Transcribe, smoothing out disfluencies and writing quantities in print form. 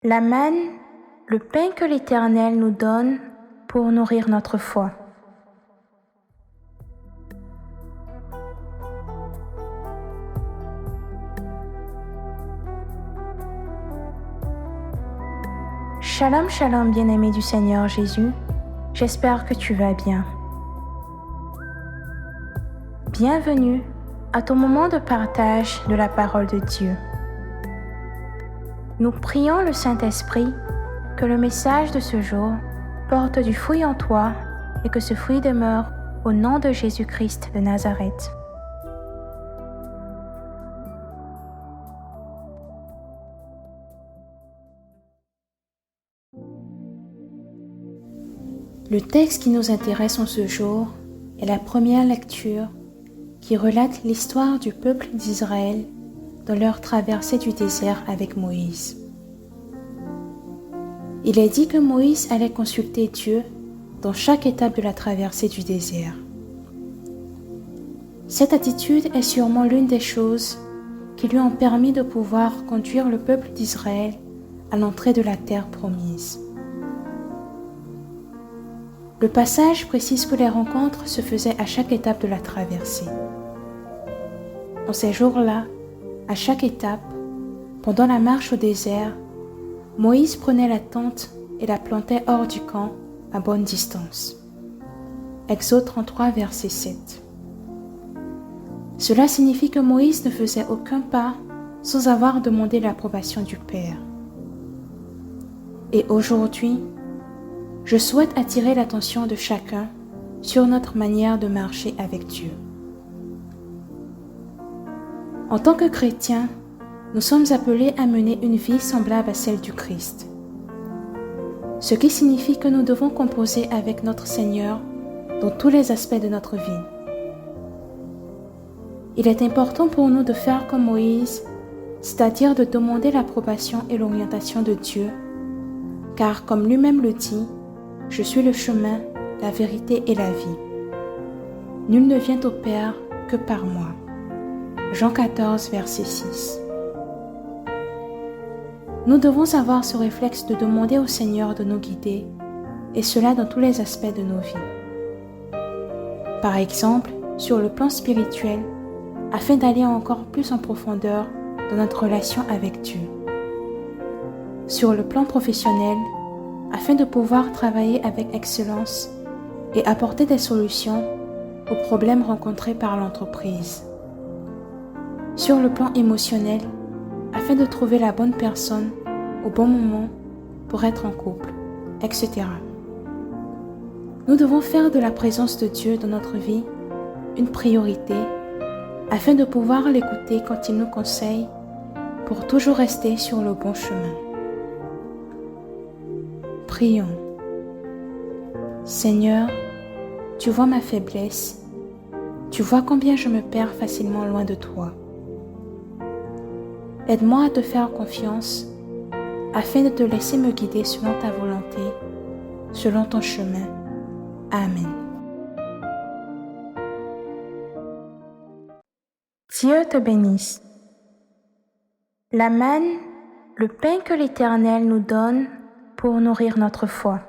La manne, le pain que l'Éternel nous donne pour nourrir notre foi. Shalom, shalom, bien-aimé du Seigneur Jésus. J'espère que tu vas bien. Bienvenue à ton moment de partage de la parole de Dieu. Nous prions le Saint-Esprit que le message de ce jour porte du fruit en toi et que ce fruit demeure au nom de Jésus-Christ de Nazareth. Le texte qui nous intéresse en ce jour est la première lecture qui relate l'histoire du peuple d'Israël dans leur traversée du désert avec Moïse. Il est dit que Moïse allait consulter Dieu dans chaque étape de la traversée du désert. Cette attitude est sûrement l'une des choses qui lui ont permis de pouvoir conduire le peuple d'Israël à l'entrée de la terre promise. Le passage précise que les rencontres se faisaient à chaque étape de la traversée. En ces jours-là, à chaque étape, pendant la marche au désert, Moïse prenait la tente et la plantait hors du camp à bonne distance. Exode 33, verset 7. Cela signifie que Moïse ne faisait aucun pas sans avoir demandé l'approbation du Père. Et aujourd'hui, je souhaite attirer l'attention de chacun sur notre manière de marcher avec Dieu. En tant que chrétiens, nous sommes appelés à mener une vie semblable à celle du Christ. Ce qui signifie que nous devons composer avec notre Seigneur dans tous les aspects de notre vie. Il est important pour nous de faire comme Moïse, c'est-à-dire de demander l'approbation et l'orientation de Dieu, car comme lui-même le dit, « Je suis le chemin, la vérité et la vie. Nul ne vient au Père que par moi. » Jean 14, verset 6. Nous devons avoir ce réflexe de demander au Seigneur de nous guider, et cela dans tous les aspects de nos vies. Par exemple, sur le plan spirituel, afin d'aller encore plus en profondeur dans notre relation avec Dieu. Sur le plan professionnel, afin de pouvoir travailler avec excellence et apporter des solutions aux problèmes rencontrés par l'entreprise. Sur le plan émotionnel, afin de trouver la bonne personne au bon moment pour être en couple, etc. Nous devons faire de la présence de Dieu dans notre vie une priorité afin de pouvoir l'écouter quand il nous conseille pour toujours rester sur le bon chemin. Prions. Seigneur, tu vois ma faiblesse, tu vois combien je me perds facilement loin de toi. Aide-moi à te faire confiance afin de te laisser me guider selon ta volonté, selon ton chemin. Amen. Dieu te bénisse. La manne, le pain que l'Éternel nous donne pour nourrir notre foi.